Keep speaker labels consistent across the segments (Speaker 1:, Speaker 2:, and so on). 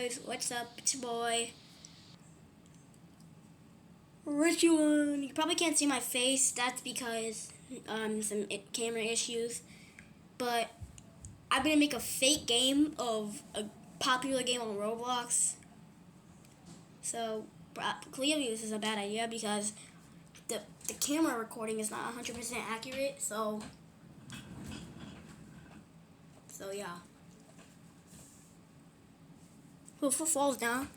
Speaker 1: guys, what's up? It's your boy Richie One. You probably can't see my face. That's because some camera issues. But I'm gonna make a fake game of a popular game on Roblox. So clearly this is a bad idea because the camera recording is not 100% accurate. So yeah. Well, if it falls down,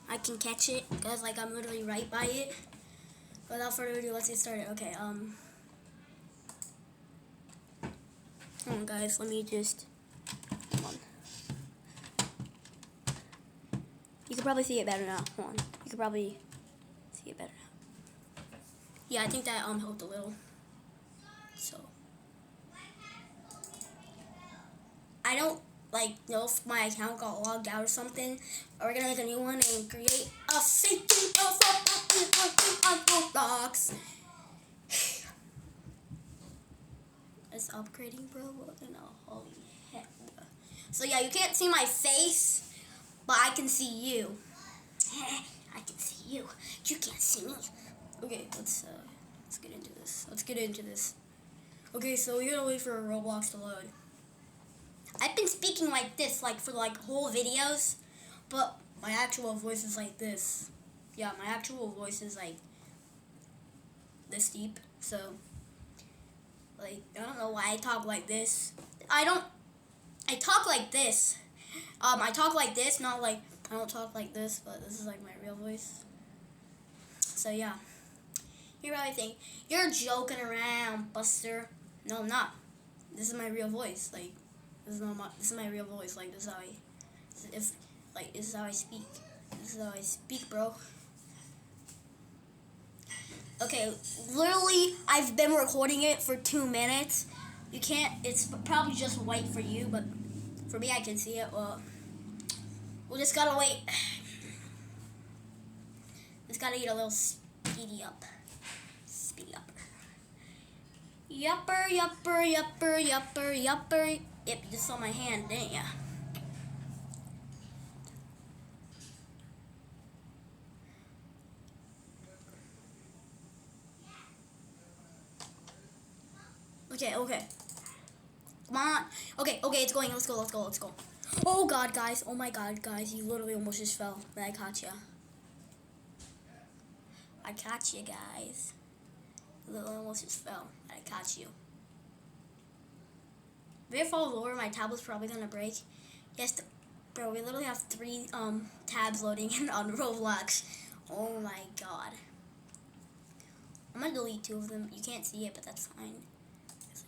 Speaker 1: I can catch it because like I'm literally right by it. Without further ado, let's get started. Okay, hold on guys, let me just, hold on. You can probably see it better now. Hold on. You can probably see it better now. Yeah, I think that helped a little. So I don't know if my account got logged out or something. We're gonna make a new one and create a fake game of Roblox. It's upgrading, bro. No, holy heck. So yeah, you can't see my face, but I can see you. I can see you. You can't see me. Okay, let's get into this. Let's get into this. Okay, so we gotta wait for Roblox to load. I've been speaking like this, for whole videos, but my actual voice is like this. Yeah, my actual voice is like this deep. So, I don't know why I talk like this. I talk like this. I talk like this, not like, I don't talk like this, but this is like my real voice. So yeah. You're probably thinking, you're joking around, Buster. No, I'm not. This is my real voice. This is my real voice. This is how this is how I speak. This is how I speak, bro. Okay, literally, I've been recording it for 2 minutes. You can't, it's probably just white for you, but for me, I can see it. Well, we just gotta wait. Just gotta get a little speedy up. Speedy up. Yupper, yupper, yupper, yupper, yupper. Yep, you just saw my hand, didn't ya? Okay. Come on. Okay, it's going. Let's go. Oh god, guys. Oh my god, guys. You literally almost just fell. But I caught ya. I caught you, guys. You literally almost just fell. But I caught you. If I fall lower, my tablet's probably gonna break. Yes, bro, we literally have 3 tabs loading on Roblox. Oh my god. I'm gonna delete 2 of them. You can't see it, but that's fine.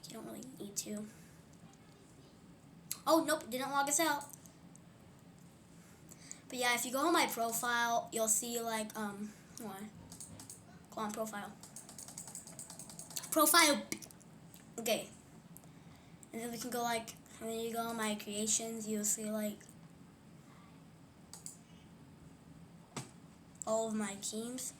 Speaker 1: You don't really need to. Oh, nope, didn't log us out. But yeah, if you go on my profile, you'll see go on profile. Profile. Okay. And then we can go and then you go on my creations, you'll see all of my teams.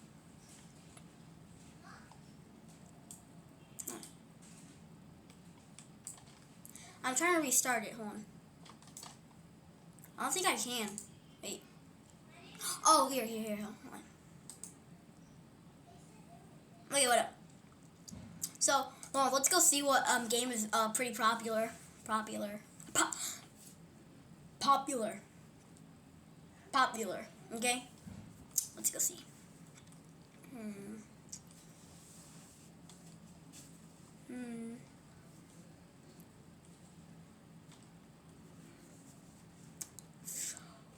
Speaker 1: I'm trying to restart it, hold on. I don't think I can. Wait. Oh, here, hold on. Okay, what up? So, well, let's go see what game is pretty popular. Popular. Okay? Let's go see.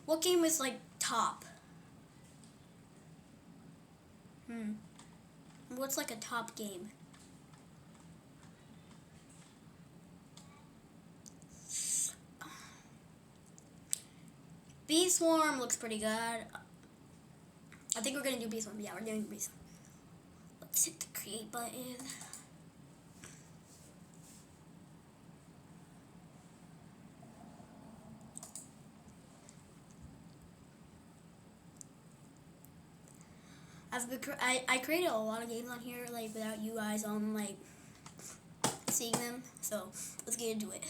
Speaker 1: What game is top? What's a top game? Bee Swarm looks pretty good. I think we're gonna do Bee Swarm. Yeah, we're doing Bee Swarm. Let's hit the create button. I created a lot of games on here without you guys seeing them. So let's get into it.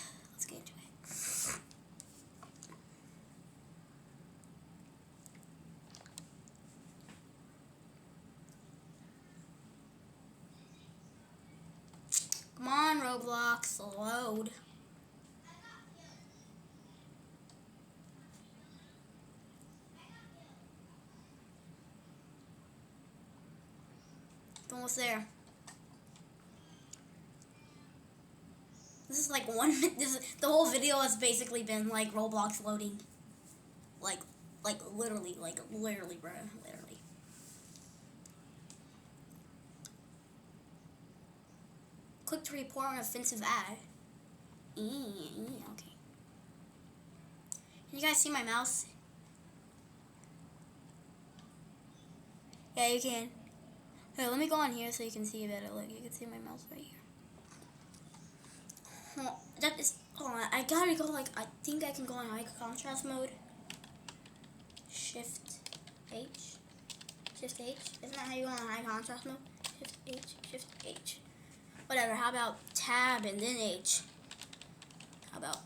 Speaker 1: Roblox load. It's almost there. This is like one. The whole video has basically been like Roblox loading. Like literally, bro, literally. Click to report an offensive ad. Okay. Can you guys see my mouse? Yeah, you can. Here, let me go on here so you can see better. Look, you can see my mouse right here. That is. Hold on, I gotta go. Like, I think I can go on high contrast mode. Shift H. Shift H. Isn't that how you go on high contrast mode? Shift H. Shift H. Whatever. How about tab and then H? How about?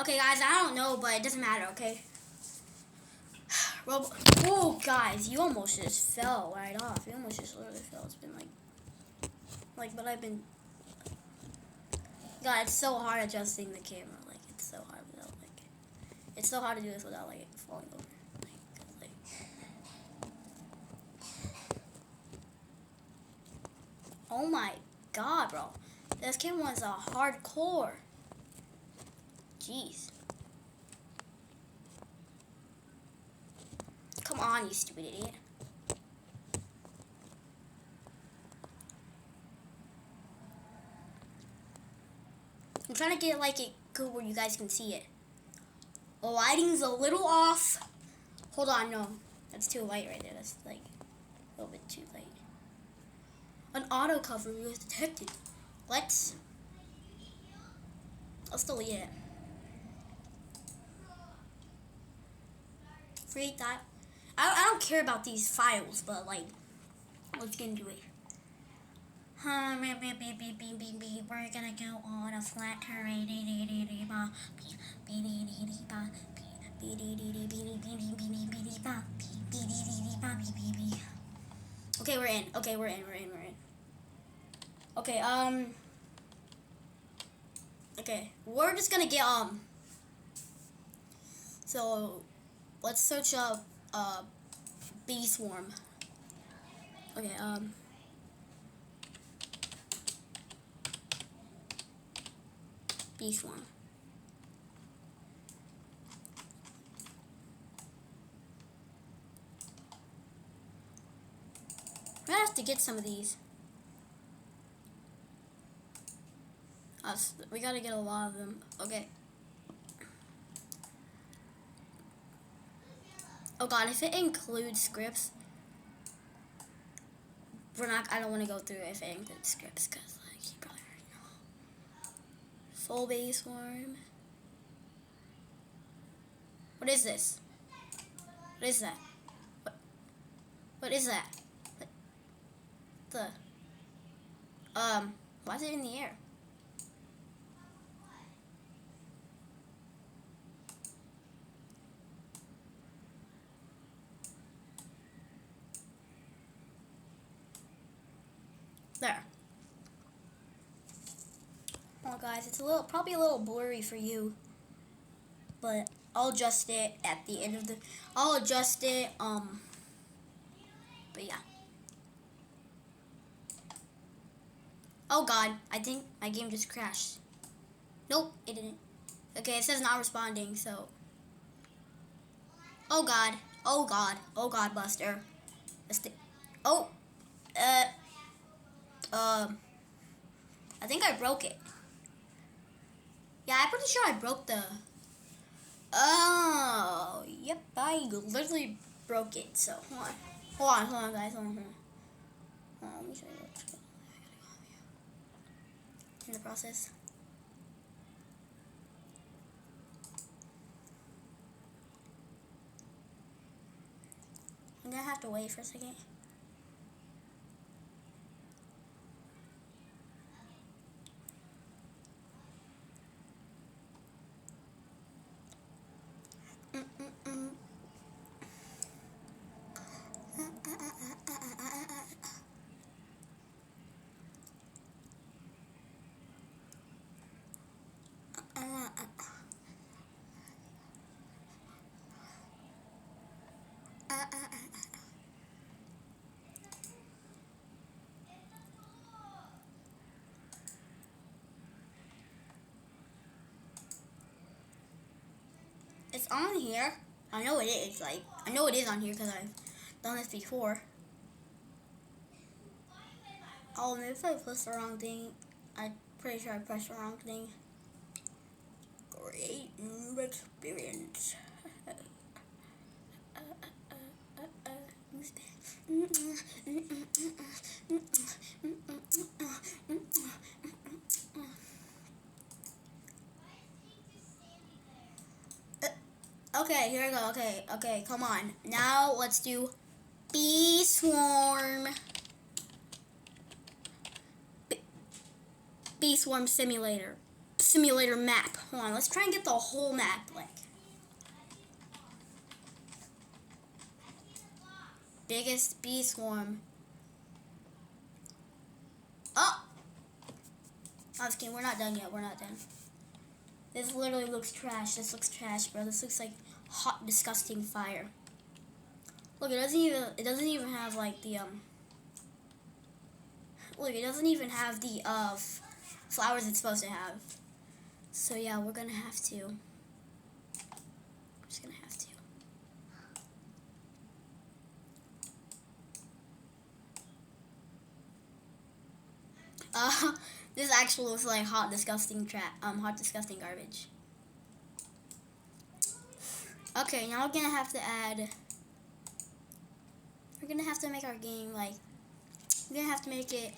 Speaker 1: Okay, guys. I don't know, but it doesn't matter. Okay. Oh, guys, you almost just fell right off. You almost just literally fell. It's been but I've been. God, it's so hard adjusting the camera. Like, it's so hard without it's so hard to do this without falling over. Oh my God, bro, this camera is a hardcore. Jeez. Come on, you stupid idiot. I'm trying to get it good where you guys can see it. The lighting's a little off. Hold on, no. That's too light right there. That's a little bit too light. An auto cover was detected. Let's delete it. Create that. I don't care about these files, but let's get into it. We're gonna go on a flat terrain. Okay, we're in. Okay, we're in. Okay, okay, we're just gonna get, so, let's search up, bee swarm. Okay, bee swarm. I'm gonna have to get some of these. We gotta get a lot of them. Okay. Oh God, if it includes scripts, I don't want to go through it if it includes scripts, because you probably already know. Full base swarm. What is this? What is that? What is that? Why is it in the air? There. Well, guys, it's probably a little blurry for you, but I'll adjust it at the end of the. I'll adjust it. But yeah. Oh God, I think my game just crashed. Nope, it didn't. Okay, it says not responding. So. Oh God. Oh God. Oh God, Buster. Oh. I think I broke it. Yeah, I'm pretty sure I broke the. Oh, yep, I literally broke it. So hold on, guys, hold on. Let me show you what's going on. In the process. I'm gonna have to wait for a second. it's on here. I know it is. Like, I know it is on here because I've done this before. Oh, maybe if I press the wrong thing, I'm pretty sure I pressed the wrong thing. Great new experience. Okay, here we go. Okay, come on. Now let's do Bee Swarm. Bee Swarm Simulator. Simulator map. Hold on, let's try and get the whole map. Like, biggest bee swarm. Oh! I was kidding, we're not done yet. We're not done. This literally looks trash. This looks trash, bro. This looks like hot, disgusting fire. Look, it doesn't even have like the look, it doesn't even have the flowers it's supposed to have. So yeah, we're gonna have to. We're just gonna have to. This actually looks like hot, disgusting garbage. Okay, now we're gonna have to add. We're gonna have to make our game like. We're gonna have to make it